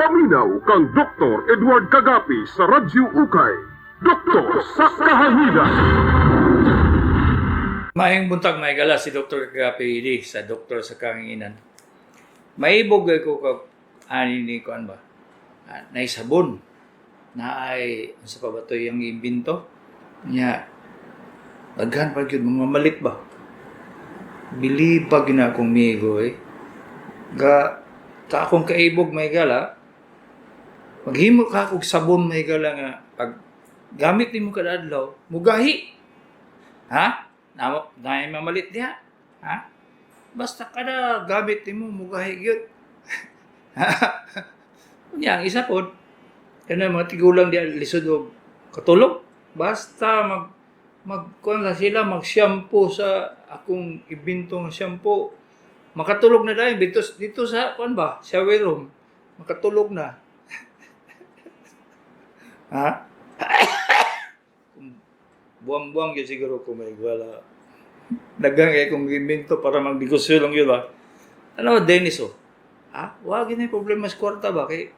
Paminaw kang Dr. Edward Kagapi sa Radyo Ukay. Doktor sa Kahanginan. Maayong buntag may gala si Dr. Kagapi sa Doktor sa Kahanginan. Maibog ko kag ani ni kuan ba? Nay sabon na ay sa pabatoy ang imbento niya. Daghan pa gyud mga malit ba? Bili pa gina akong migo ga ta akong kaibog may gala. Maghimo ka og sabon may gala nga pag gamit nimo kada adlaw, mugahi. Ha? Dahil mamalit diha. Ha? Basta kada gamit nimo mugahi gyud. Unya ang isa pod kana mga tigulang diha lisod og katulog. Basta magkuan na sila mag-shampoo sa akong ibintong shampoo. Makatulog na dahil dito sa kuan ba, shower room. Makatulog na. Ha? Buang-buang yun siguro kung may wala. Dagang kung imbento para magdigosyo lang yun ba? Ano, Dennis Ha? Wag yun yung problema sa kwarta ba? Kaya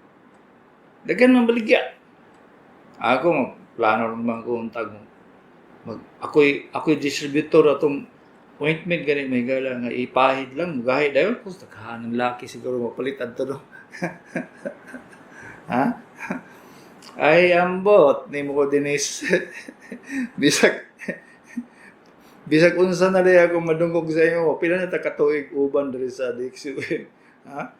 dagan man baligya. Ako, plano naman ko untag mo. Ako'y distributor atong ointment ganit may gala nga ipahid lang mugahid dayon kung naghahanang laki siguro mapalitan to no. Ha? Ay ambot ni mo ko Dennis. bisag unsa na rin ako madungog sa imo pila na ta katuig uban diri sa Dixie. Ha?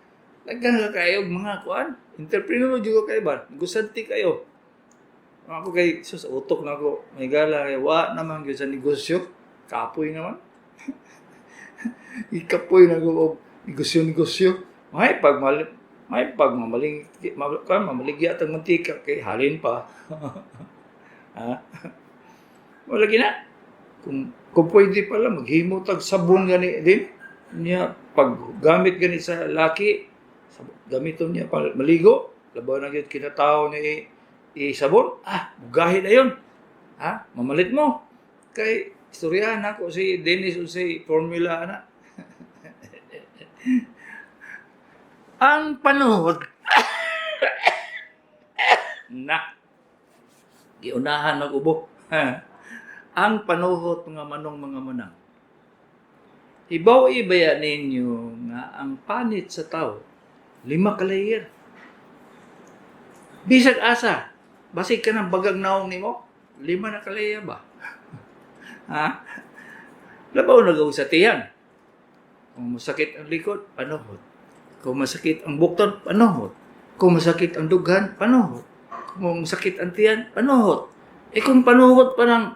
Nagkan kayo mga kuan entrepreneur jud kayo ba gusanti kayo. Ako kay sus utok na ako may gala kay wa naman gyud sa negosyo kapoy naman. Ikapoy na ko negosyo. May pagmamaling mamaligya tang mantika kay halin pa. Ha? Wala gina. Kung pwede pala maghimo tag sabon gani din niya pag gamit gani sa laki gamiton niya pa maligo labaw na gyud kinatawo ni sabon mugahi na yun. Ha? Mamalit mo kay istoryahan ako si Dennis unsay formula na. Ang panuhot na giunahan mag-ubo. Ang panuhot mga manang ibaw-ibaya ninyo nga ang panit sa tao 5 ka layer. Bisag asa basig ka ng bagang naong nimo 5 na ka layer ba? Ha? Labaw na gawin sa tiyan. Kung masakit ang likod, panuhot. Kung masakit ang bukton, panuhot. Kung masakit ang dughan, panuhot. Kung masakit ang tiyan, panuhot. Kung panuhot pa ng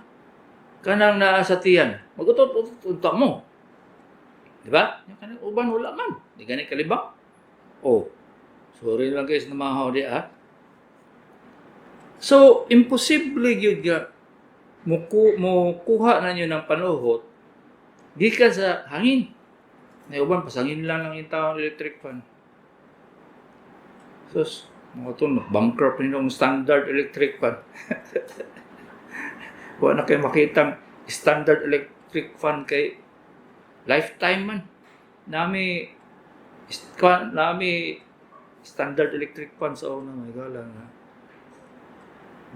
kanang naa sa tiyan, magutot-utot mo. Di ba? Yung kanang uban, wala man. Di ganit kalibang. Sorry lang guys na mahaw di So, imposible yun nga mo kuha na nyo ng panuhot di ka sa hangin. May uban, pasangin lang yung taong electric fan. Sus, mga ito, bankrupt yung standard electric fan. Wala na kayo makitang standard electric fan kay lifetime man. Nami standard electric fan sa una, may galang ha.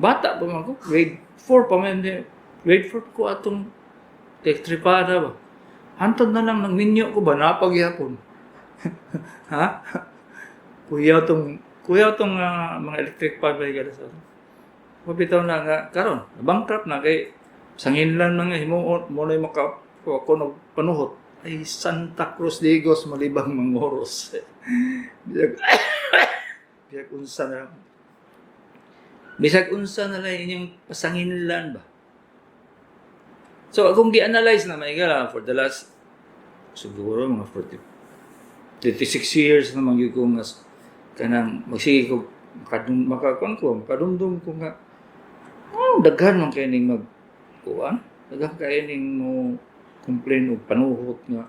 Bata pa man ko, grade 4 pa man. Grade 4 ko atong electripada ba. Hantod na lang ng ninyo ko ba, napagyapon. Ha? Kuya tong mga electric fan ba yung sa mapitaw na nga, karon bankrupt na kay sangin lang mga himuot mo na yung makakunog panuhot. Ay, Santa Cruz Digos, malibang mangoros. Bisag unsa na lang inyong pasanginlan ba? So, kung gi-analyze na may gala for the last siguro mga 36 years naman yung kong kanang magsige ko makadumdum ko nga daghan man kayo ning magkuhan daghan kayo ning mo complain og panuhot nga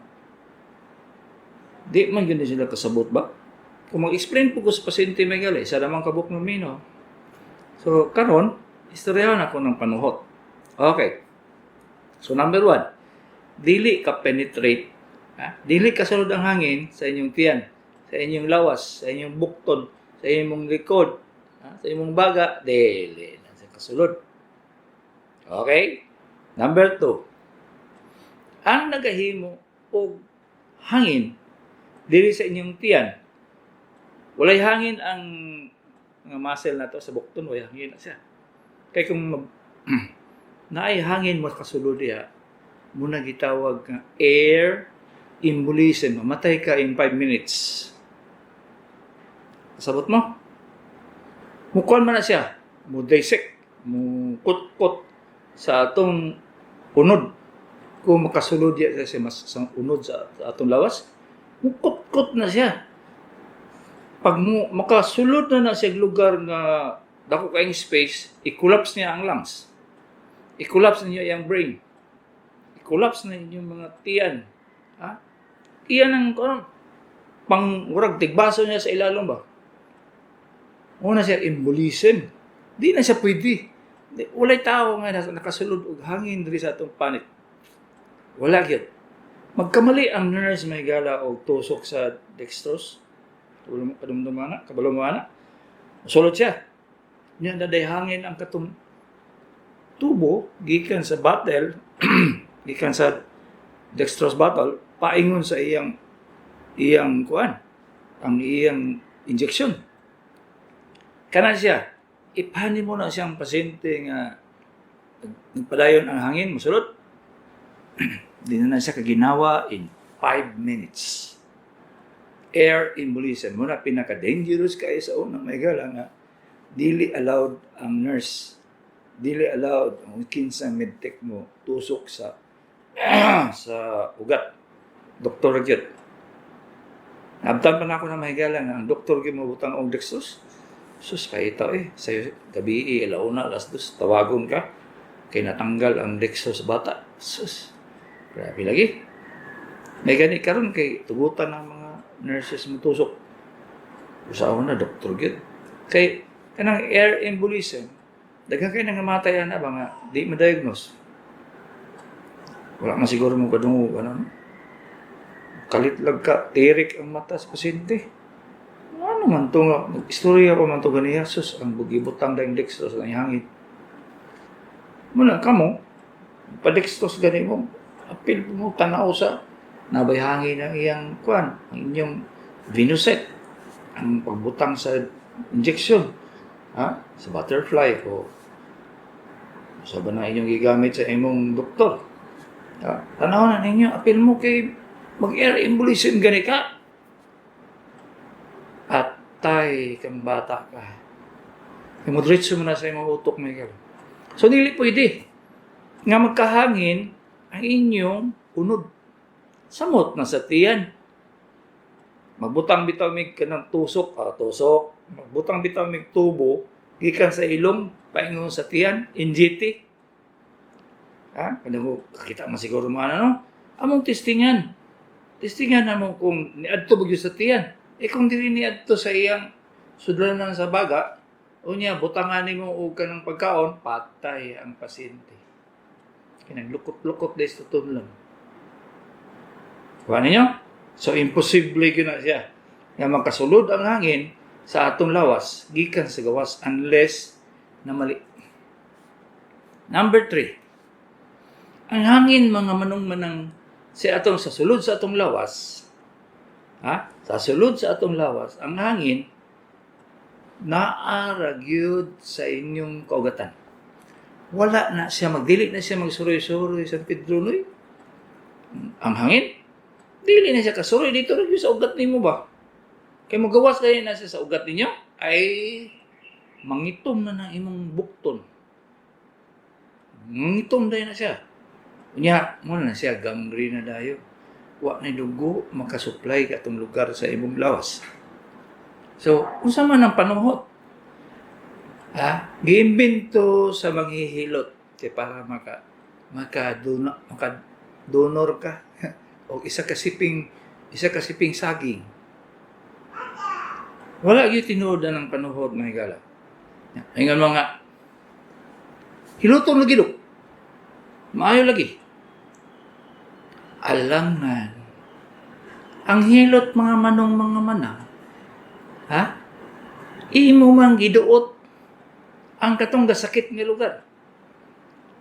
di man gyud sila kasabot ba kung mag-explain po ko sa pasyente may gala isa lamang kabuk ng mino. So karon istoryahan ako ng panuhot. Okay, so number 1, dili ka penetrate. Dili ka sulod ang hangin sa inyong tiyan, sa inyong lawas, sa inyong bukton, sa imong likod, sa imong baga, dili na siya kasulod. Okay? Number 2. Ang nagahimo og hangin diri sa inyong tiyan. Walay hangin ang mga muscle na to sa bukton, walay hangin na siya. Kaya kung naay hangin mo kasulod diha, muna gitawag nga air embolism. Mamatay ka in 5 minutes. Sabot mo? Mukuan man na siya. Mu dissect, mu kot-kot sa atong unod. Kung makasulod diya sa mas unod sa atong lawas, mu kot-kot na siya. Pag makasulod na siya lugar nga dako kaayong space, i-collapse niya ang lungs. I-collapse niya yung brain. I-collapse na yung mga tiyan. Iyan ang pang-urag, tigbaso niya sa ilalong ba? Una siya, embolism. Di na siya pwede. Walay tao nga nakasulod og hangin diri sa atong panit. Wala gyud. Magkamali ang nurse may gala og tusok sa dextrose. Kabalumana. Sulod siya. Niya daday hangin ang katong tubo gikan sa bottle, gikan sa dextrose bottle, paingon sa iyang kuan, ang iyang injection. Kana siya, ipani mo na siyang pasyente nga nagpadayon ang hangin, masulod. Di na siya kaginawa in 5 minutes. Air embolism. Muna pinaka-dangerous kayo sa unang may gala nga, dili allowed ang nurse, dili allowed ang kinsang medtech mo tusok sa ugat. Doktor gyud. Abtan pa na ako na mahigala nga ang doktor gyud mo butang og dextrose. Sus kay ito sayo gabi alauna alas 2 tawagon ka kay natanggal ang dextrose sa bata. Sus. Grabe lagi. May gani karon kay tugutan ng mga nurses mo tusok. Usaon na doktor gyud. Kay kanang air embolism, daghan kay nangamatayan na ba nga di ma-diagnose. Wala man siguro mo kadungo kalitlag ka, tirik ang mata sa pasyente. Ano man to nga, istorya pa man to ganiya, sus, ang bugibutang daing dextrose na ihangin. Muna kamo, pa-dextrose gani mo, apil mo tanaw sa nabay hangin ang iyang kuan, ang inyong Venuset, ang pagbutang sa injection, sa butterfly o sa ba na inyong gigamit sa imong doktor. Tanaw na ninyo, apil mo kay mag-air embolism gani ka. Atay kang bata ka. Imodritso mo na sa imong utok may galo. So, dili pwede nga magkahangin ang inyong unod. Samot na sa tiyan. Magbutang bitaw mig kanang tusok. Magbutang bitaw mig tubo. Gikan sa ilong, paingon sa tiyan, NGT. Kung kakita mo siguro mga among testingan. Testingan naman kung niadto bagyo sa tiyan. Kung dili niadto sa iyang sudlanan sa baga, unya butangan nimo og kanang pagkaon, patay ang pasyente. Kinang lukot-lukot des tutunlan. Kuha ninyo? So imposible gyud na siya nga makasulod ang hangin sa atong lawas gikan sa gawas unless na mali. Number 3. Ang hangin mga manong-manang sa atong sa sulod sa atong lawas, sa sulod sa atong lawas, ang hangin naaragyod sa inyong kaugatan. Wala na siya, magdili na siya magsuroy-suroy sa Pedro Noy. Ang hangin, dili na siya kasuroy dito rin sa ugat nimo ba? Kaya magawas kayo na siya sa ugat ninyo, ay mangitom na ng imong bukton. Mangitom dahil na siya. Unya, muna na siya, gangrene na dayo. Wa na dugo, makasupply ka itong lugar sa imong lawas. So, unsa man ang panuhot? Giimbento sa manghihilot kay para maka-donor ka o isa ka siping saging. Wala gyud tinuod ng panuhot mga higala. Ingon mga hilotong lagi dok. Maayo lagi. Alangan. Ang hilot mga manong mga mana. imo mang giduot ang katong gasakit nga lugar.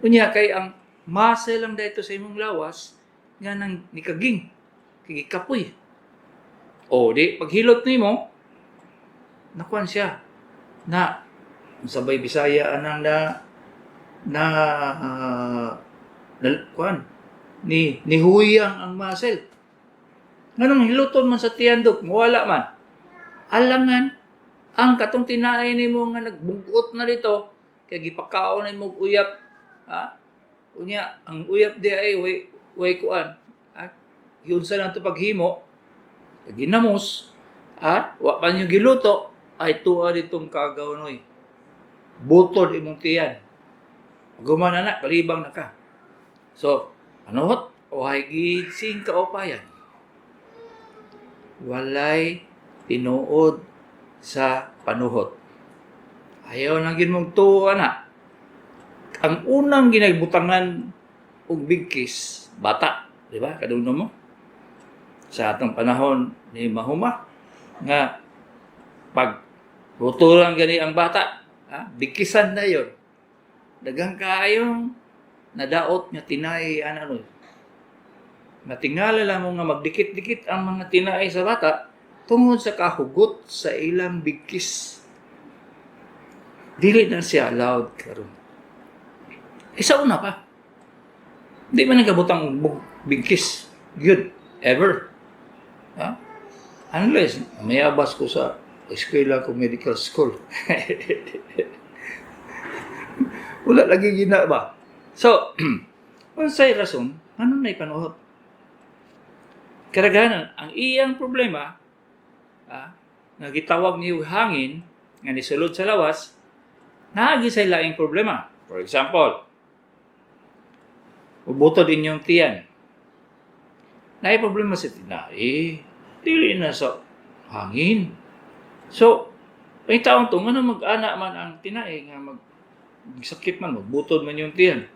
Unya kay ang muscle lang dito sa imong lawas nga nang nikaging kay kapoy. O di paghilot nimo nakuan siya na sabay Bisaya anang kuan nihuyang ang muscle. Nganong hiluton man sa tiyandok, wala man. Alangan, ang katong tinaay nimo nga nagbugot na dito, kaya gipakaon na mo uyap. Ha? Unya, ang uyap di ay way kuan. Ha? Yun sa lang ito paghimo, ginamos, wa pa nyo giluto, ay tuwa ditong kagawanoy. Butod imong tiyan. Gumana na, kalibang na ka. So, anuhot? Ohay gising kaupayan. Walay tinuod sa panuhot. Ayaw nang mong tuwa na. Ang unang ginagbutangan og bigkis, bata, di ba? Kadungno mo. Sa atong panahon ni Mahuma, nga pag butulan gani ang bata, bigkisan na yon. Dagang kayong nadaot nga tinay ano. Natingala lang mo nga magdikit-dikit ang mga tinaay sa bata tungod sa kahugot sa ilang bigkis. Dili na siya allowed karon. Isa una pa. Di man nagabutang bigkis. Good. Ever. Ha? Unless, mayabas ko sa eskwela ko medical school. Wala lagi gina ba? So, unsay rason, ano na ipanuhot? Karaganan, ang iyang problema, nga gitawag niyo hangin, nga nisulod sa lawas, naagi sa laing problema. For example, ubutod inyong tiyan. Naay problema sa tinai, dili na sa hangin. So, ang taong to, nga mag-ana man ang tinai, nga magsakit man, magbutod man yung tiyan.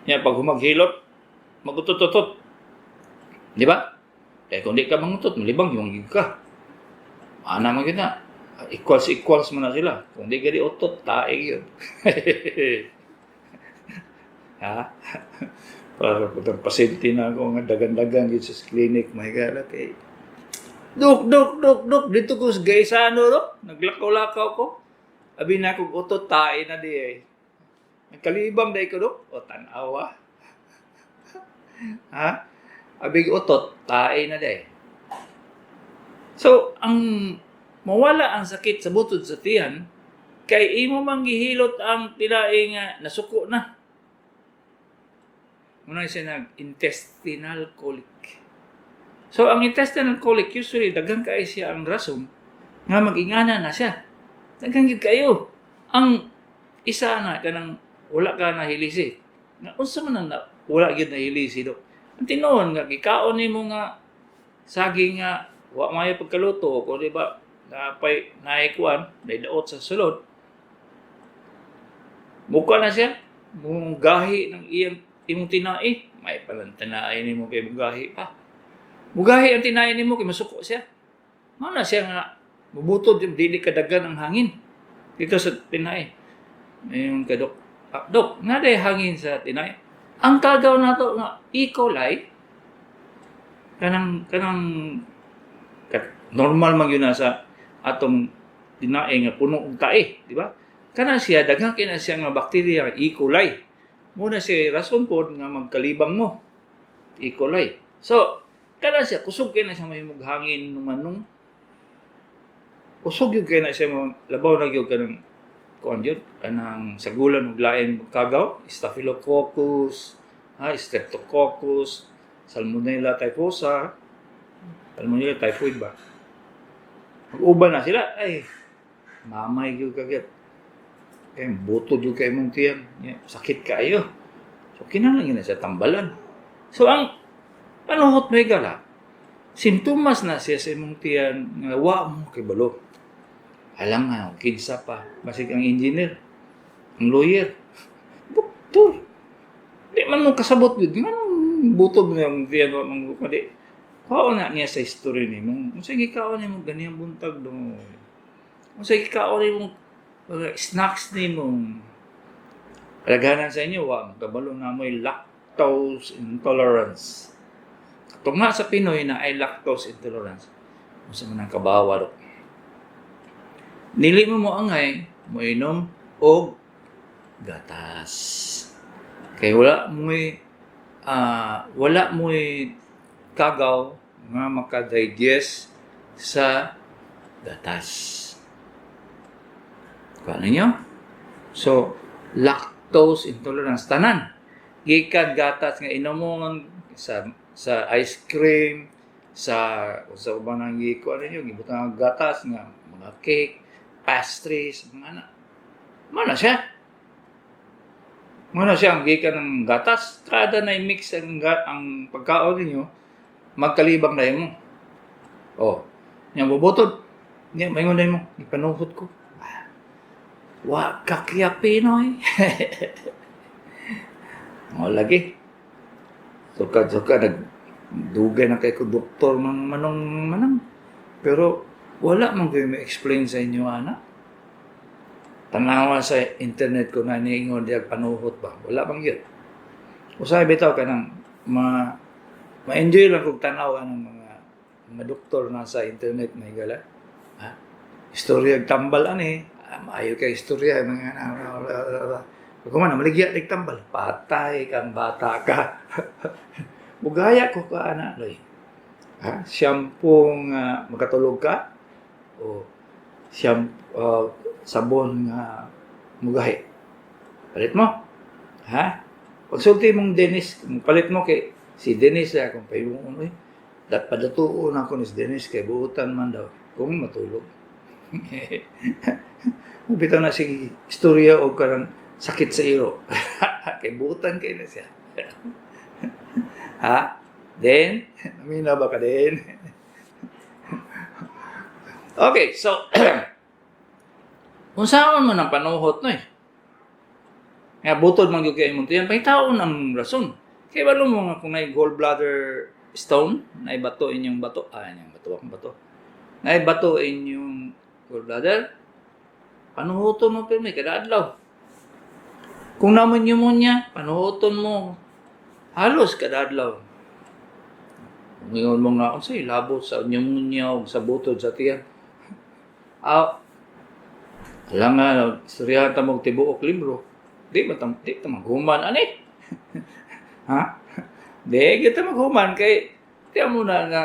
Yan, pag humaghilot, magutot-tutot. Di ba? Eh, kung di ka mangutot, malibang yung ka. Ana man kita. Equals man na sila. Kung di ka di utot, taig yun. Ha? Para pag pasyente na ako nga dagan-dagan dito sa clinic, may galat eh. Duk. Dito ko sa Gaisano, no? Naglakaw-lakaw ko. Abi na akong utot, tae na di eh. Nagkalibang dahi ko, no? O tanawa. Ha? Abig utot, tae na dahi. So, ang mawala ang sakit sa butod sa tiyan, kay imo mang gihilot ang tilaing nasuko na. Muna siya nag-intestinal colic. So, ang intestinal colic, usually, dagang kayo siya ang rason nga mag-ingana na siya. Dagang kayo. Ang isa na, kanang wala ka na hilisi. Nga, unsa man na wala yun na hilisi, do. Ang tinuon nga, kikaon ni mo nga saging nga, wa mayo pagkaluto, kung di ba, naikuan, naidaot sa sulod. Mukha na siya, mong gahi ng imong tinai, may palang tinai ni mo kay mugahi pa. Mugahi ang tinai ni mo kay masuko siya. Mana siya nga, mabutod yung dili kadagan ang hangin. Dito sa tinai. Ngayon ka, Dok, nga day hangin sa tinai. Ang kagaw na to nga E. coli, kanang normal man yun na sa atong tinai nga puno og tae, di ba? Kana siya daghang kina siya nga bakterya E. coli. Muna siya rason po nga magkalibang mo. E. coli. So, kana siya kusog kay na siya may hangin nung kusog yung kay na siya labaw na gyud kanang kuan yun, kanang sagulan ug lain kagaw, Staphylococcus, Streptococcus, Salmonella typhosa, Salmonella typhoid ba? Mag-uban na sila, ay, mamay gyud kagit. Kaya butod yung kayo mong tiyan, sakit kayo. So, kinahanglan na siya tambalan. So, ang panuhot may gala, sintomas na siya sa imong tiyan, nga wa mo kay balo. Alam nga, kinsa pa, basig ang engineer, ang lawyer, doktor. Di man mo kasabot yun, nga butod mo yung tiyan, mga kadi. Kao na niya sa history ni mo, sige kao niya mo ganyan buntag doon. Kung sa ikaw rin mong mga snacks ni mong alaganan sa inyo, kabalo na mo lactose intolerance. Kung nga sa Pinoy na ay lactose intolerance, kung sa manang kabawa, nili mo angay, mo inom o gatas. Kaya wala mo'y kagaw nga makadigest sa gatas. Paano nyo? So, lactose intolerance. Tanan. Gikan gatas nga inomon sa ice cream, sa ubang nang ano nyo, gibutang ang gatas nga mga cake, pastries, mga anak. Mana siya? Mana siya ang gikan ng gatas? Kada na mix ang pagkaon ninyo, magkalibang na mo. Oh, yang bubutod. Nya maingon na mo, ipanuhot ko. Wa kakya Pinoy. Mo lagi. Suka nagdugay na kay ko doktor manong. Pero wala man kayo ma-explain sa inyo, anak. Tanawa sa internet ko na niingon diag panuhot ba? Wala bang yun? Usay bitaw ka ng ma-enjoy lang kung tanawa ng mga doktor na sa internet na higala. Ha? Istorya tambal ani. Maayo kay istorya mga kung man maligya tig tambal. Patay kang bata ka. Bugaya ko ka ana loy. Ha? Shampoo nga makatulog ka o sabon nga mugahi. Palit mo. Ha? Pagsulti mong Dennis, palit mo kay si Dennis kung payong padatuon ako ni si Dennis kay buutan man daw kung matulog. Bitaw na si istorya o karang sakit sa iro. Kay buutan kay na siya. Ha? Then, namina ba ka din? Okay, so kung saan mo ng panuhot na Nga butod man yung kaya mo yan, pahitaon ang rason. Kaya balo mo nga kung may gallbladder stone, naibato inyong bato, naibato inyong gallbladder, panuhuton mo pero may kada-adlaw. Kung naman pneumonia, panuhuton mo halos kada-adlaw. Ngayon mo nga, say, labot sa pneumonia o sa butod sa tiyan. Alam nga, istoryahan ta mong tibuok libro. Di ta maghuman, ani? Ha? Di kita maghuman kay tiyan mo na nga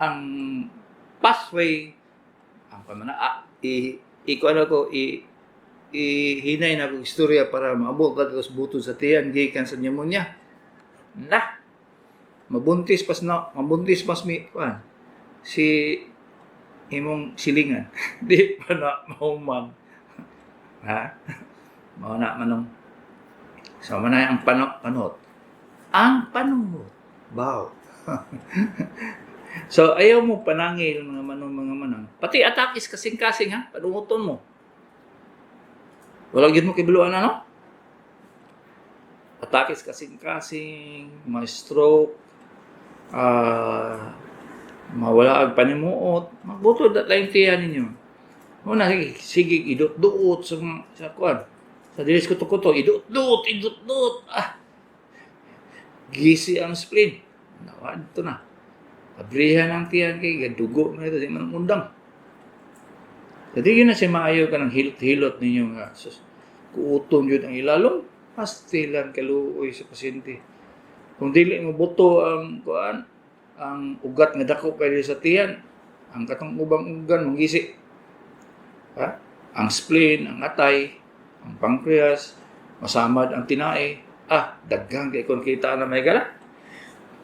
ang pathway ang pamana hinay na kong istorya para maabot ka sa butod sa tiyan gikan sa pneumonia. Na mabuntis pas si imong silingan. Di pa na mahuman. Ha? Mao na manong. So manay ang panot. Ang panuhot. Wow. So ayaw mo panangil mga manong. Pati atakis kasing-kasing ha, panuhoton mo. Wala gyud mo kibiluan ano? Atakis kasing-kasing, may stroke, mawala ag panimuot, magbutod at laing tiyan ninyo. Muna, sige, idot-duot sa kuwan. Sa dilis kuto-kuto, idot-duot. Gisi ang spleen. Nawad ito na. Abrihan ang tiyan kay gadugo na ito, di man undang. Jadi yun na siya maayaw ka ng hilot-hilot ninyo nga. Kuutom yun ang ilalong, pastilan kaluoy sa pasyente. Kung dili mo buto ang kuan, ang ugat nga dako kay sa tiyan, ang katong ubang ugan manggisi. Ha? Ang spleen, ang atay, ang pancreas, masamad ang tinae. Daghang kay kon kita na may gala.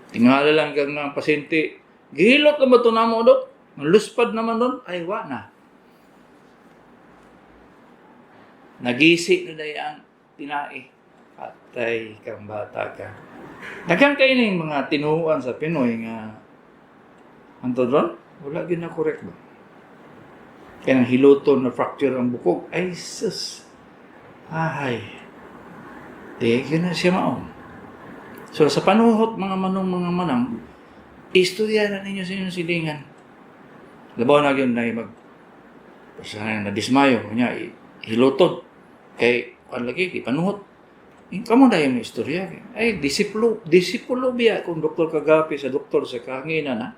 Tingala lang kang ang pasyente, gihilot na ba ito na mo doon? Ang luspad naman doon, ay wa na. Nagisi na dahi ang tinae. Patay kang bata ka. Daghang kayo na yung mga tinuuan sa Pinoy nga anto doon, wala yun na correct ba? Kaya nang hiluton na fracture ang bukog, ay sus. Ay. Di, yun na siya maon. So sa panuhot mga manang, istorya na ninyo sa inyong silingan. Labaw na yun na Sa nadismayo niya hilotod kay kan lagi ipanuhot. Kamu dahil may istorya. Ay, disipulo biya kung doktor kagapi sa doktor sa kahanginan, ha?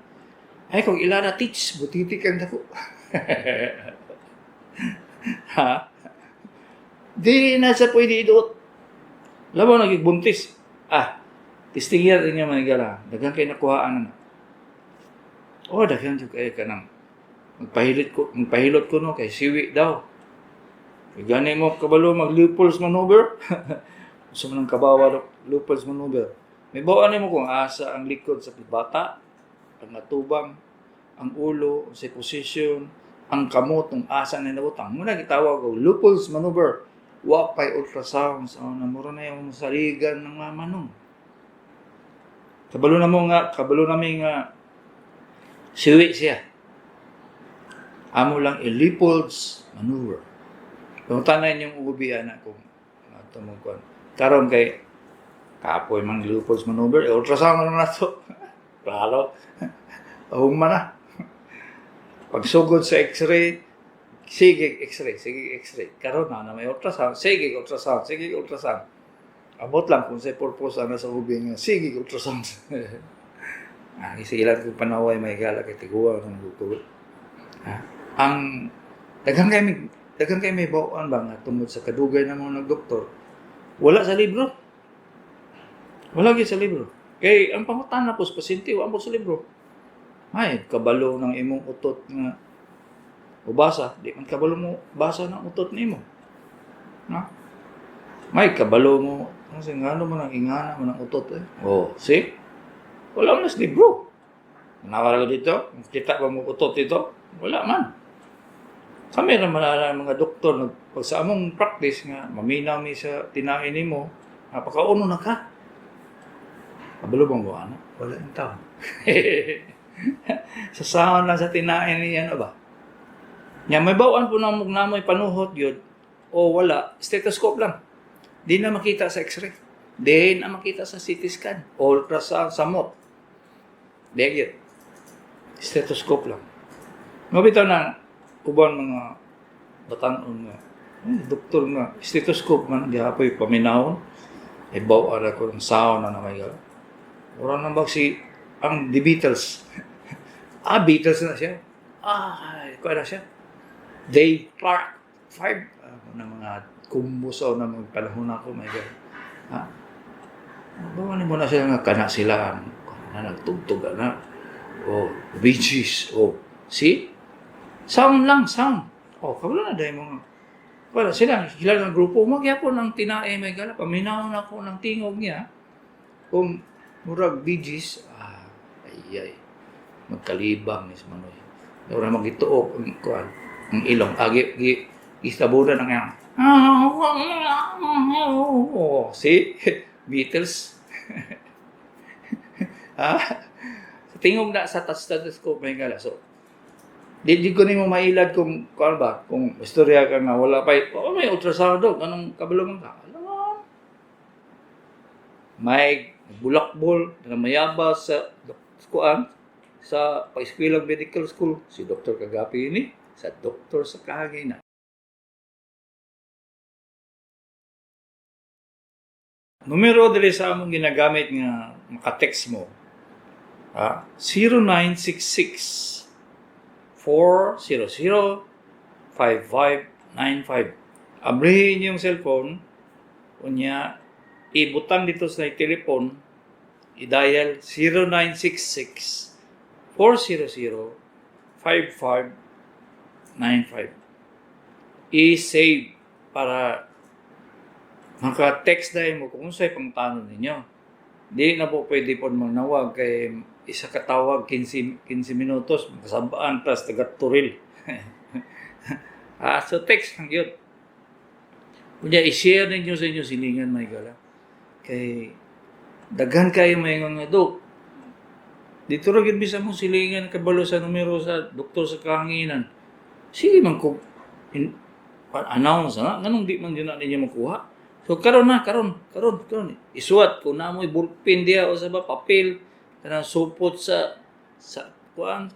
Ay, kung ilana teach, butitik ang dako. Ha? Di na sa pwede idot. Labaw nagigbuntis. Tistingyan rin niya manigala. Daghang kayo nakuhaan na. Daghang kayo ka nang magpahilot ko no, kay siwi daw. Gani mo kabalo mag Leopold's maneuver. Gusto mo ng kabawa Leopold's maneuver. May bawaan mo kung asa ang likod sa bata, ang natubang, ang ulo, sa position, ang kamot, ang asa na nabutang. Muna gitawag ko, Leopold's maneuver. Wapay ultrasound. So, namura na yung saligan ng mama nung. Kabalo namin nga, siwi siya. Amo lang Leopold's maneuver. Kung tanan yung ubihan na kung tumungkon. Karon kay kapoy mang Leopold's maneuver, ultrasound na to. Klaro. Pahuma na. Pagsugod sa x-ray, sige x-ray. Karon na may ultrasound, sige ultrasound. Abot lang kung sa purpose ana sa ubi nga, sige ultrasound. Isilan kong panaway may gala kay tiguwa ng luto. Ang daghang kay may bawaan ba nga tungod sa kadugay ng mga nagdoktor. Wala sa libro. Wala gyud sa libro. Kay ang pangutana po sa pasyente wa mo sa libro. Ay, kabalo ng imong utot nga ubasa, di man kabalo mo basa ng utot nimo. Na? May kabalo mo kasi ngano man ang ingana man ang utot eh. See? Wala man sa libro. Nawala dito, kita ba mo utot dito? Wala man. Kami naman na mga doktor, pag sa among practice nga, maminaw mi sa tinain nimo, napakauno na ka. Kabalo bang buwan? Wala yung tao. Sasahan lang sa tinain niya, ano ba? Nya may bawaan po namoy panuhot yun, o wala, stethoscope lang. Di na makita sa x-ray. Di na makita sa CT scan. Ultrasound sa mot. Di yun. Stethoscope lang. Mabitaw na, uban mga batanon nga, doktor nga, stethoscope man, di apoy paminahon, bawa ko ng sound na may gala. Orang nang si ang The Beatles. Beatles na siya. Kuha na siya. Dave Clark, 5, na mga kumbusaw na mga panahon ako, may gala. Bawa mo na siya nga, kana sila, nagtugtog na. Bee Gees, see? Sound lang, sound. Kabalo na dahil mga... Wala sila, kilala ng grupo, magyapon ng tinae, may gala. Paminaw na ako ng tingog niya. Kung murag Bee Gees, ay, magkalibang ni Manoy. Orang magituok, ang ilong, istabunan ng yan. See? Beatles. Sa tingog na sa stethoscope, may gala. So, di ko nimo mailad kung istorya ka nga wala pa may ultrasound dog anong kabalo man ka alam may bulakbol na mayaba sa pa-eskwela medical school si Dr. Kagapi ini sa doktor sa kahanginan. Numero dili sa among ginagamit nga maka-text mo 0966 400-5595. Abrihin yung cellphone, kunya, ibutang dito sa telepon, i-dial 0966-400-5595. I-save para maka-text dahil mo kung sa'y pangtanong ninyo. Di na po pwede po magnawag kay isa katawag 15 minutos kasabaan plus taga-turil. So text lang yun. Kunya i-share ninyo sa inyo silingan may gala. Kay daghan kayo may nga dok. Dito ra gyud bisa mo silingan kabalo sa numero sa doktor sa kahanginan. Sige man ko announce na nganong di man yun na ninyo makuha. So karon isuwat ko na mo'y ballpen diya o sa ba papel kanang supot sa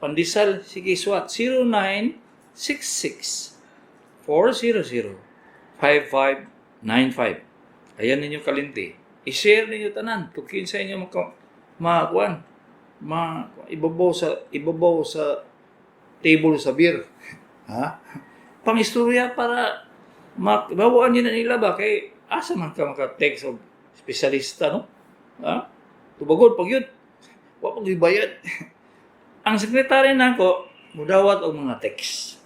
pandisal sige suwat 0966 400-5595. Ayan ninyo kalinti. I-share ninyo tanan kung kinsa inyo ibabaw sa table sa beer. Ha? Pangistorya para bawaan nyo na nila ba? Kay asa man ka maka-text o espesyalista, no? Ha? Tubagod, pag yun. Wapag ibayad. Ang sekretary na ko, mudawat o mga text.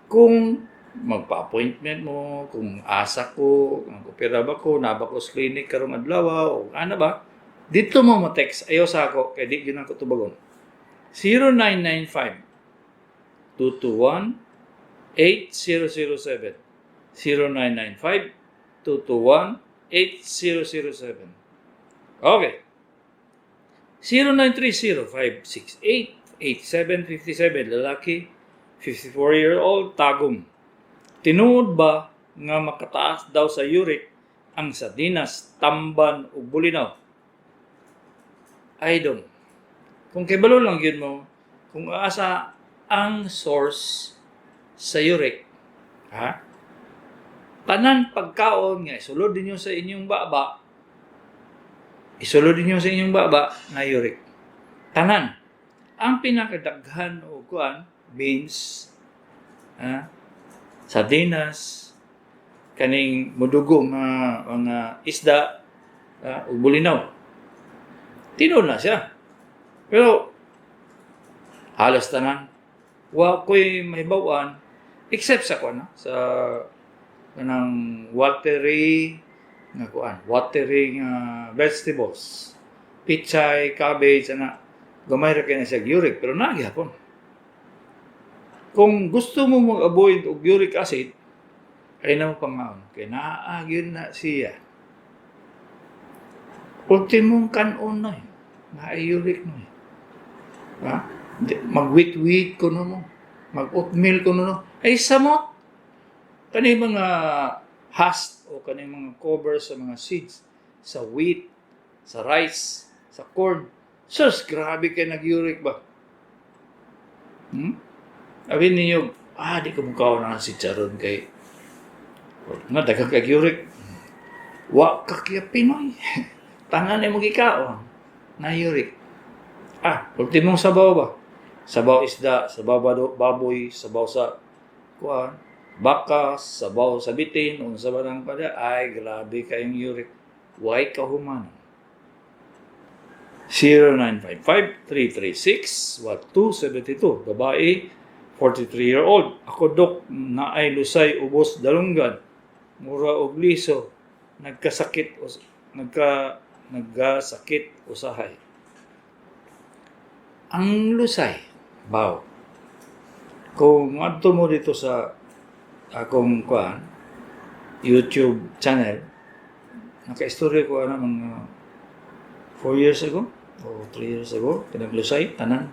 Kung magpa-appointment mo, kung asa ko, kung opera ba ko, naba ko sa clinic karong adlaw, o ano ba, dito mo ma-text. Ayaw sa ako, kaya di yun ako tubagon. 0995-221-8007. 0995-221-8007. Okay. 0930-568-8757. Lalaki, 54-year-old, tagom. Tinuod ba nga makataas daw sa uric ang sardinas, tamban ug bulinaw? I don't. Kung kibalo lang yun mo, kung asa ang source sa uric, ha? Tanan pagkaon nga, isulod ninyo sa inyong baba, nga uric. Tanan. Ang pinakadaghan o kuan, beans, ha? Sardinas, kaning mudugo mga isda, ug bulinaw. Tinuod na siya. Pero halos tanan wa ko'y mahibaw-an except sa kuan, sa kanang watery vegetables, pichay, cabbage, gamay ra kay na siya uric, pero nagyapon. Kung gusto mo mag-avoid og uric acid, ay na mo pangaon. Kaya naaagin na siya. Ultimong kanon na eh. Na-uric na eh. Ha? Mag-wheat ko mo. Mag-oatmeal ko no. Ay samot. Kani mga husk o kani mga cover sa mga seeds, sa wheat, sa rice, sa corn. Sus, grabe kayo nag-uric ba? Abin ninyo, di ko mukhaw na si Charon kay dagang kag-uric. Wa kakya Pinoy. Tanan ay magikaon na uric. Ultimong sabaw ba? Sabaw isda, sabaw baboy, sabaw sa baka, sabaw sa bitin, unsa ba nang pada, ay grabe kayong uric. Why kahuman? 0955-336-1272. Babae, 43-year-old. Ako, Dok, naay lusay, ubos, dalunggan, mura og liso, nagkasakit usahay. Ang lusay, kung adto mo dito sa akong YouTube channel, naka-istorya ko mga 4 years ago o 3 years ago, pinaglusay, tanan,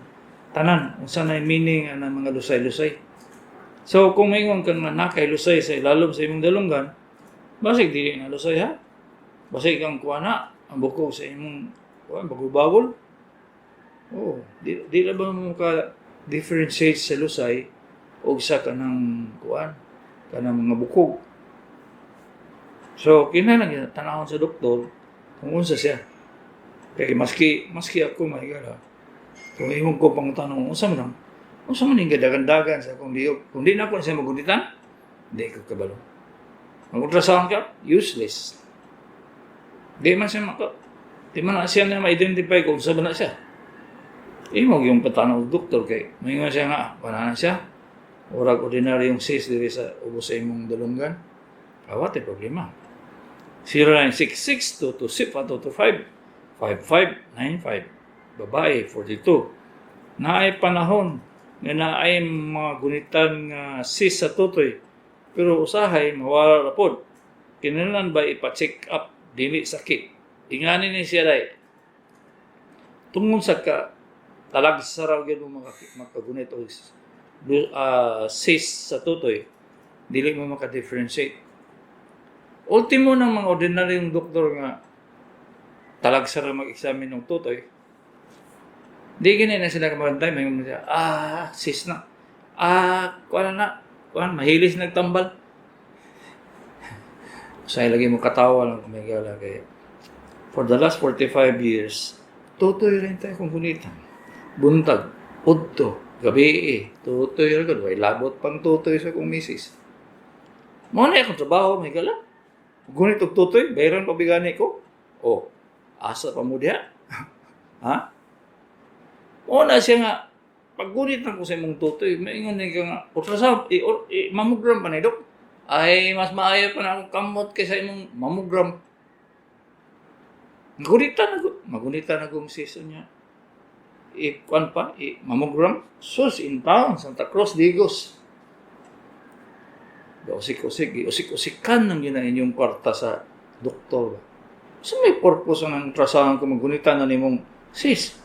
unsa na yung meaning ng mga lusay-lusay. So, kung mayroon kang nakay lusay sa ilalom sa imong dalunggan, basig dili na lusay ha? Basig kang ang bukog sa imong bagol-bagol. Di na ba mo ka-differentiate sa lusay o sa kanang mga bukog. So, kinahanglan tanawon sa doktor kung unsa siya. Kaya maski ako mahigala, kung imong ko pang tanong, unsa man yung gadagan-dagan sa akong liyog. Kung di na ako siya magulitan, hindi ko kabalo. Mag-ultrasound ka, useless. Di man na siya na ma-identify kung saan na siya. Imog yung patanong doktor kay may nga siya nga, wala na siya. Orag ordinaryong cyst diri sa ubos sa imong dalunggan. Awat problema. 0966-225-5595. Babae, 42. Naay panahon nga naay mga gunitan nga cyst sa tutoy. Pero usahay, mawala na po. Kinahanglan ba ipa-check up, dili sakit. Ingani ni siya day. Tungod sa talagsaraw yun mo makagunit o cyst sa tutoy, dili mo maka-differentiate. Ultimo ng mga ordinaryong doktor nga talagsaraw mag-examine ng tutoy, di ganyan na sila kabantay, may mga cyst na. mahilis nagtambal. Say lagi mo katawa lang kung may gala kay for the last 45 years, tutoy rin tayo kung gunita. Buntag, udto, gabi tutoy rin ka. Way labot pang tutoy sa kong misis. Mo na akong trabaho, may gala. Gunit og tutoy, bayran pabigani ko. Oh, asa pa mo diha? Ha? O na siya nga, paggunit na ko sa imong tutoy, maingon na ka nga, ultrasound, mammogram pa na dok. Ay, mas maayo pa na akong kamot kaysa imong mammogram. Magunitan na kong season niya. Kuan pa, mammogram, sus in town, Santa Cruz, Digos. Usik-usikan ng yun na inyong kwarta sa doktor. So may purpose ng ultrasound kung magunitan na nimong sis.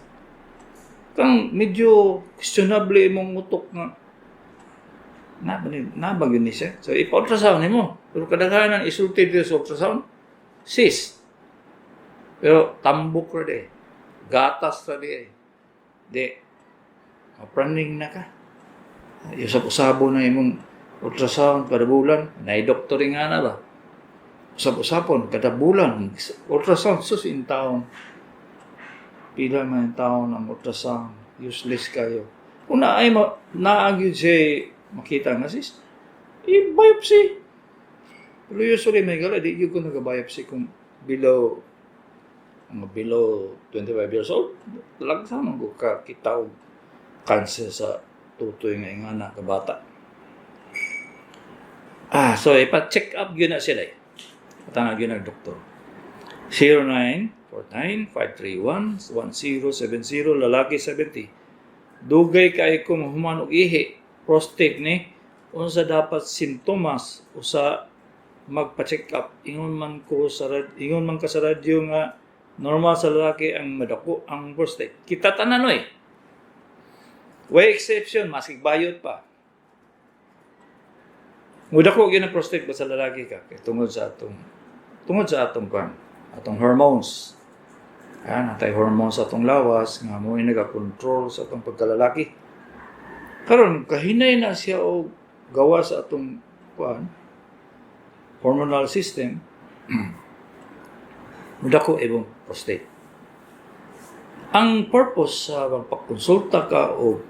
Kang medyo questionable imong utok nga nabagin ni siya. So ipa-ultrasound nimo. Pero kadaghanan isulti dito sa ultrasound sis. Pero tambok ra di. Gatas ra di. Di mapraning na ka. Usap-usabo na imong ultrasound kada bulan. Nay doktor nga na ba? Usap-usapon kada bulan ultrasound sus in town. Pila man taon ang ultrasound, useless kayo. Kung naagyo siya makita nga sis, i-biopsy. Pero usually may gala, di yun ko nag-biopsy kung below 25 years old. Talagang sama ko kakita o cancer sa tutoy nga ingana ka bata. So ipa-check up yun na sila. Patangag yun ang doktor. 0949-531-1070, lalaki 70. Dugay kay kung human og ihi, prostate ni, unsa dapat simptomas usa magpa-check up. Ingon man ka sa radyo nga normal sa lalaki ang madako ang prostate. Kita tanan oy. Way exception, maski bayot pa. Mudako gyud ang prostate ba sa lalaki ka kay tungod sa atong kan atong hormones. Natay hormones sa atong lawas nga mo naga-control sa atong pagkalalaki. Karon kahinay na siya og gawa sa atong hormonal system. Mudako ibong prostate. Ang purpose sa pagkonsulta ka o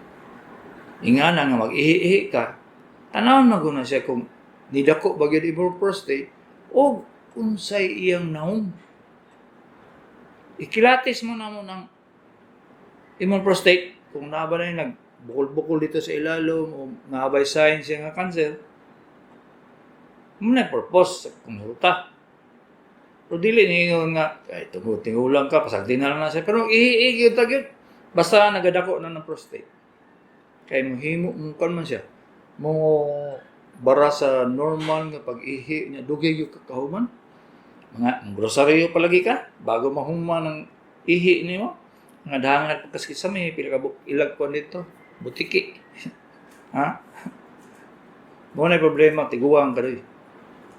ingana nga mag-ihi ka, tanaw na guna siya kung nidako ba gyud ibong prostate o unsay iyang naong. Ikilatis mo na mo ng imong prostate kung naba na yung nagbukol-bukol dito sa ilalom o nabay signs siya nga cancer. Muna purpose sa konsulta. Pero dili ningon nga, tingulang ka, pasagdi na lang na siya. Pero ihi-ihi yun. Basta nagadako na ng prostate. Kaya mohimo, mungkan man siya. Mo bara sa normal nga pag-ihi niya, dugay yung kakahuman. Mga grocery palagi ka, bago mahuma ng ihi niyo. Nga dahangan pagkaskit sa may, pila ka ilag po dito. Butiki. Ha? Mo na problema, tiguang ka rin.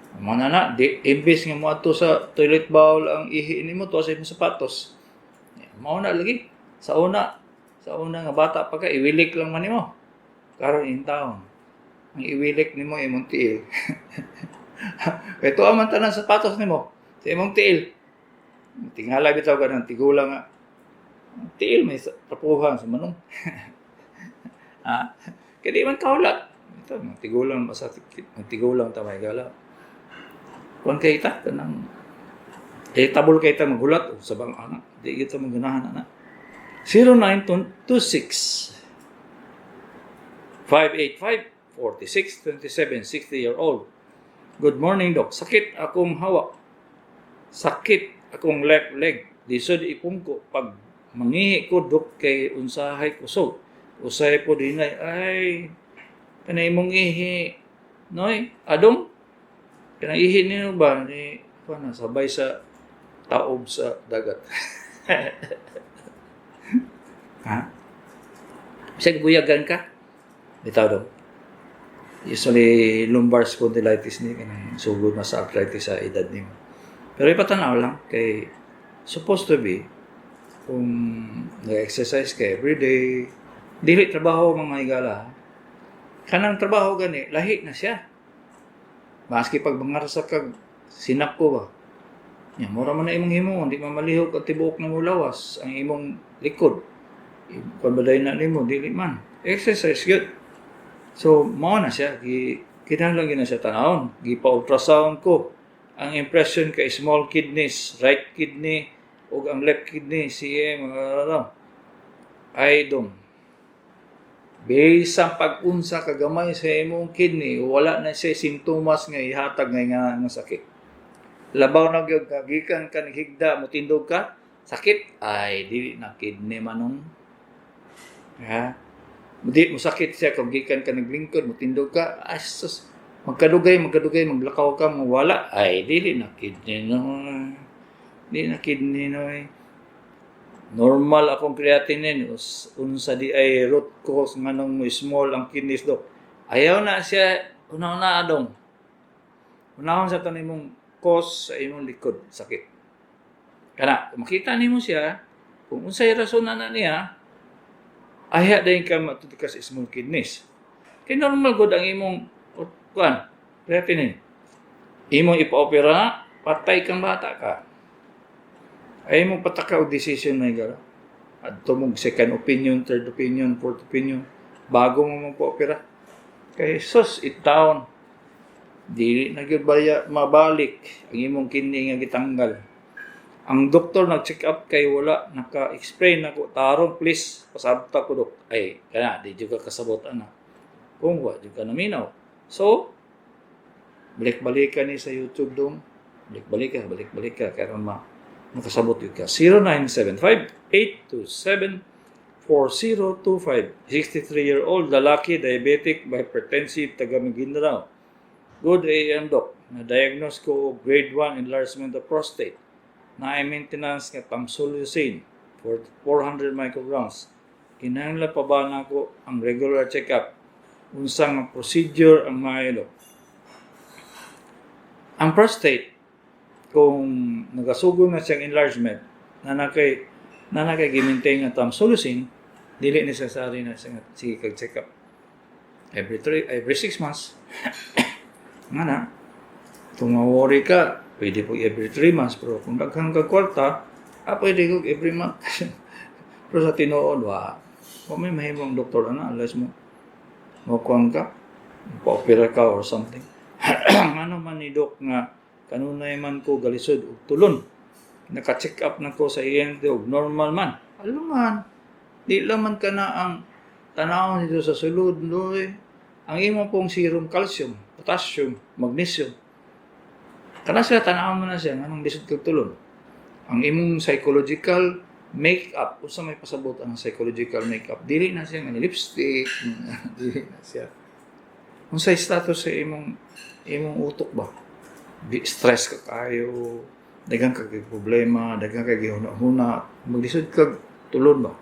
Mga na, imbis nga mo ato sa toilet bowl ang ihi ni mo, to sa imong sapatos. Mao na lagi. Sa una nga bata pa ka, iwilik lang man nimo. Karon in town. Ang iwilik nimo imong tiil. Ito aman tanan sapatos nimo. Sa imong tiil. Tingala bitaw ka ng tigulang nga. Tiil may tapuhan sa manong. Kaya di man kaulat. Ito, tigulang masakit. Tigulang tamay gala. Kung kita, kanang tabol kita magulat o sabang anak. Di kita maganahan anak. 0926 585 46 27 60-year-old. Good morning, Doc. Sakit akong hawak. Sakit akong left leg. Disod ipungko. Pag mangihi ko, Doc, kay unsahay kusog. Usay po dinay. Ay, kanay mong ihi. Noy, adong? Kanang ihi niyo ba? Ni, sabay sa taob sa dagat. Ha? Bisag buyagan ka? Bitaw daw. Usually, lumbar spondylitis ni kanang sugod na sa arthritis sa edad nimo. Pero ipatanaw lang kay supposed to be kung nag-exercise ka everyday, dili trabaho mga higala. kanang trabaho gani, lahi na siya. Maski pag mangarsa kag sinak ko ba. Ya, mura man na imong himo, di mamalihok at tibuok na mo lawas ang imong likod. Pagbaday na nimo, dili man. Exercise good. So, mao na siya. Kinahanglan na siya tanawon. Gipa-ultrasound ko. Ang impression kay small kidneys, right kidney, o ang left kidney, siya, mga ay dong. Based ang pag-unsa kagamay sa imong kidney, wala na siya sintomas nga ihatag nga sakit. Labaw na gyud gikan ka higda mo tindog ka, sakit ay dili na kidney manong. Ha? Di mo sakit siya kung gikan ka naglingkod mo tindog ka, asus magkadugay, maglakaw ka, mawala, ay, dili na kidney no. Di na kidney no. Normal akong creatinine, unsa di ay root cause nga nung small ang kidneys do. Ayaw na siya, una-una adong. Unahon sa ito mong cause sa imong likod, sakit. Kana, makita nimo siya, kung unsay rason na niya, ayaw din ka matutukas small kidneys. Kaya normal good ang imong creatinine. Imong ipa-opera, patay kang bata ka. Ay mong pataka o decision na igara. At tumog second opinion, third opinion, fourth opinion, bago mo magpa-opera. Kaya sus, itaon. Dili na gyud mabalik ang imong kidney nga gitanggal. Ang doktor nag-check up kay wala, naka-explain ako, tarong please, pasabta ko dok. Ay, kana, di juga kasabot ana. Kung wa, di ka naminaw. So, balik-balikan ni sa YouTube dong. Balik ka. Kaya makasabot yun ka. 0975-827-4025. 63-year-old, lalaki, diabetic, hypertensive, taga Maguindanao. Good AM doc. Na-diagnose ko grade 1 enlargement of prostate. Na-maintenance nga tamsulosin for 400 micrograms. Kinahanglan pa ba na ako ang regular check-up? Unsang procedure ang maaylo. Ang prostate, kung nagasugod na siyang enlargement, na nakay gimintay nga tamsulosin, dili necessary na siya sige kag-check up. Every 6 months. Nga na, kung ma-worry ka, pwede po every 3 months, pero kung daghang kagkwarta, pwede ko every month. Pero sa tinuod, kung may mahimong doktor na, unless mo makuhaan ka, pa-opera ka or something. Ano man ni Doc nga, kanunay man ko galisod o tulon. Naka-check up na ko sa ENT o normal man. Alam man, di laman ka na ang tanaw nito sa sulod. Ang imo pong serum calcium, potassium, magnesium. Kana sila tanaw mo na siya, anong lisod kag tulon. Ang imong psychological make-up, kung sa may pasabot ang psychological make-up, dili na siya ng lipstick, dili na siya. Kung sa status sa imong utok ba? Stress ka kayo, daghang kag problema, daghang kag huna-huna, maglisod kag tulon ba?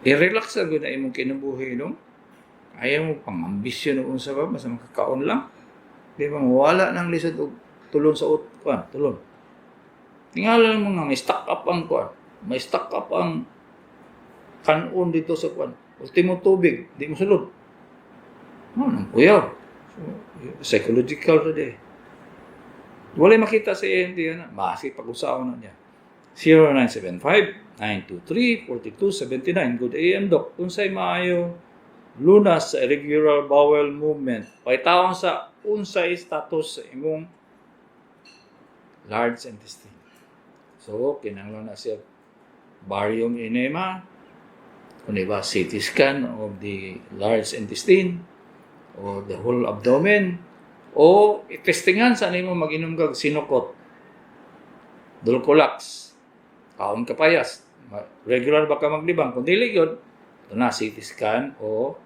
I-relax agad na imong kinabuhi, no? Ayaw mo pang ambisyon o unsa ba, basta makakaon lang. Di ba, wala nang lisod o tulon sa tulon. Tingala mo nga, may stock up ang may stock up ang kanon dito sa ultimo tubig, di mo sulod. Nang kuyaw. So, psychological to day. Wala makita sa ENT na. Maski pag-usawan na niya. 0975-923-4279. Good AM, Doc. Kung sa'y maayo, lunas sa irregular bowel movement. Pakitawang sa unsay status sa imong large intestine. So, kinanglan na siya barium enema, kung iba CT scan of the large intestine, o the whole abdomen, o itestingan sa nimo mag-inom kag sinukot, Dulcolax, kaon kapayas, regular ba ka maglibang? Kung dili yun, ito na CT scan o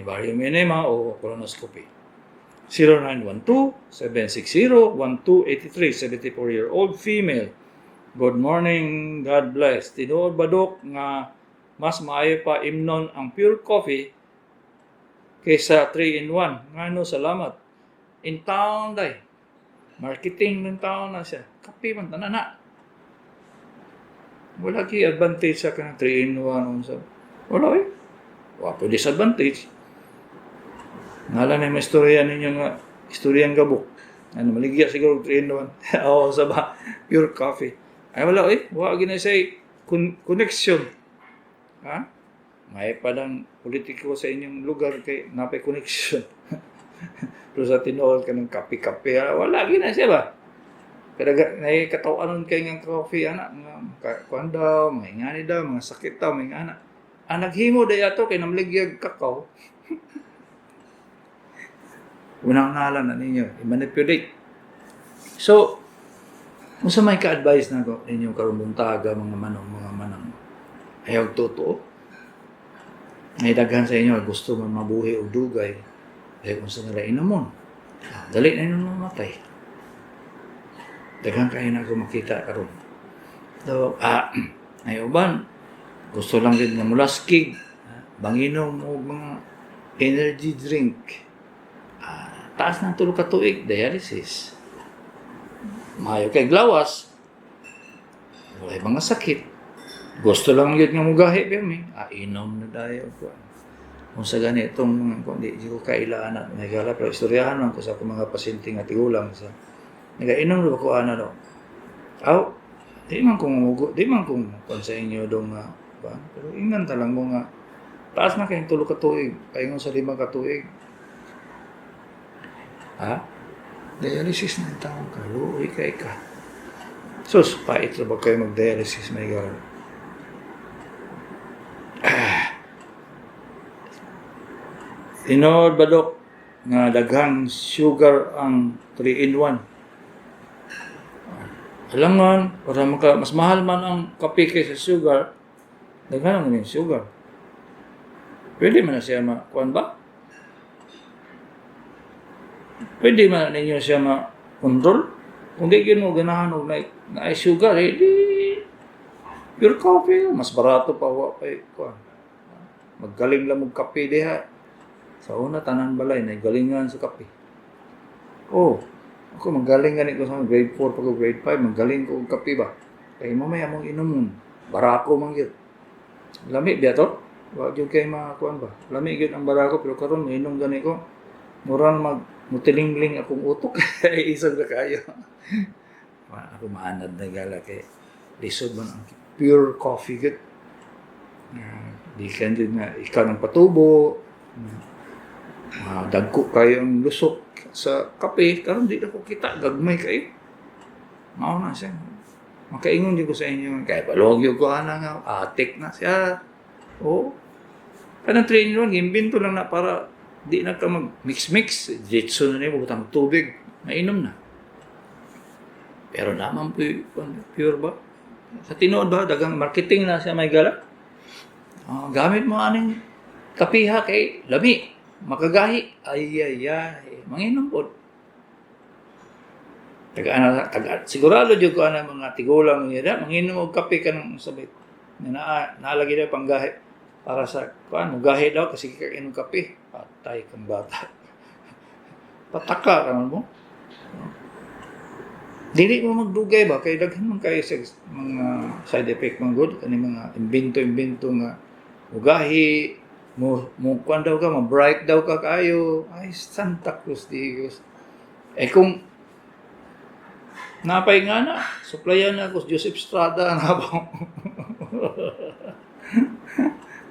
barium enema o colonoscopy. 0912-760-1283, 74-year-old female. Good morning, God bless. Tinuod ba, Dok, nga mas maayo pa imnon ang pure coffee kaysa 3-in-1. Ngano, salamat. In town, day. Marketing ng town na siya. Kape man, tanana. Wala ki advantage sa kanang 3-in-1. Wala eh. Wapo disadvantage. Ngala na may istorya ninyo nga, istoryang gabok. Ano, maligya siguro 3 in 1. Oo, sa ba? Pure coffee. Ay, wala, wag na say connection. Ha? May palang politiko sa inyong lugar kay napay connection. Pero sa tinood ka ng kape-kape, wala gina siya ba? Pero nakikatawanon kayo ng coffee, anak, mga kuhan daw, mga ingani daw, mga sakit daw, mga anak. Naghimo daw yato, kay namligyag kakao. Unang ngalan na ninyo, i-manipulate. So, kung sa may ka-advise na ko, inyong karumpuntaga, mga manang, ayaw totoo. May daghan sa inyo, gusto man mabuhi o dugay, dahil kung sa nila inamon, dali na inyong mamatay. Daghan kayo na kung makita karon. So, ay uban, gusto lang din ng mulaskig, banginom o mga energy drink. Taas ng tulog katuig, dialysis. Mayo kay glawas, wala mga sakit. Gusto lang yun nga mugahi, Piyami. Inom na tayo. Kung sa ganitong, kung di ko kailangan na, nagala, pero istoryahan lang ko sa mga pasyente nga tigulang. Nagainom na ba ko daw? Di man kung sa inyo doon nga, pero ingan talang mo nga, taas na kayong tulog katuig, kayo sa 5 katuig. Dialysis ng taong ka, luoy ka. Sus, pait na ba kayo mag-dialysis, may gano'n? Tinood ba, Dok, nga daghang sugar ang 3 in 1? Alangan, para mas mahal man ang kape kaysa sugar, daghan ang yung sugar. Pwede man na siya kuan ba? Pwede man ninyo siya ma-control. Kung di yun mo ganahan o na sugar, di pure coffee. Mas barato pa kuan. Maggaling lang mag kape diha. Sa una, tanan balay, nagalingan sa kape. Ako magaling ganit ko sa grade 4 pag grade 5, magaling ko kape ba? Kaya mamaya mong inom barako man yun. Lami biya to? Wag yun kayo makakuan ba? Lami yun ang barako, pero karon inom ganit ko. Murang mutilingling akong utok. Isang na kayo. Ako maanad na gala kay lisod man ang pure coffee good. Di ka din na ikaw ng patubo. Dagko kayo ang lusok sa kape. Karon di na ko kita. Gagmay kayo. Mao na siya. Makaingon din ko sa inyo. Kaya palogyo ko nga. Atik na siya. Kanang 3 in 1, gimbinto lang na para di na ka mag-mix-mix. Jitsu na niya, butang tubig. Mainom na. Pero naman pure ba? Sa tinood ba? Dagang marketing na siya may gala. Gamit mo aning kapiha kay lami. Makagahi. Ay. Manginom po. Sigurado dyan ko na mga tigulang niya. Manginom og kape ka ng sabit. Naalagi na panggahi. Para sa, mugahe daw kasi kainom kape. Patay kang bata. Pataka ka mo. Dili mo magdugay ba? Kaya daghan man kayo sa mga side effect mga good. Kani mga imbento nga mugahe. Kuan daw ka, bright daw ka kayo. Ay, Santa Cruz Dios. Kung napay nga na, supplyan na ako Joseph Estrada na ba?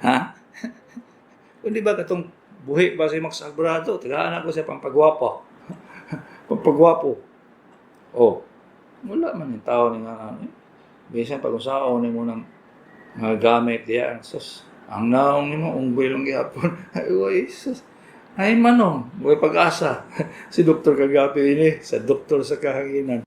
Ha? Hindi ba katong buhi ba si Max Alvarado? Tagaan ako siya pampagwapo. Pampagwapo. Wala man yung tao ni nga. Bisan pag-usaon ni mo ng mga gamit diya. Sus, ang naong ni mo, unggoy lang gihapon. Ay, sus. Ay manong, buhay pag-asa. Si Dr. Kagapi ini, sa Doktor sa Kahanginan.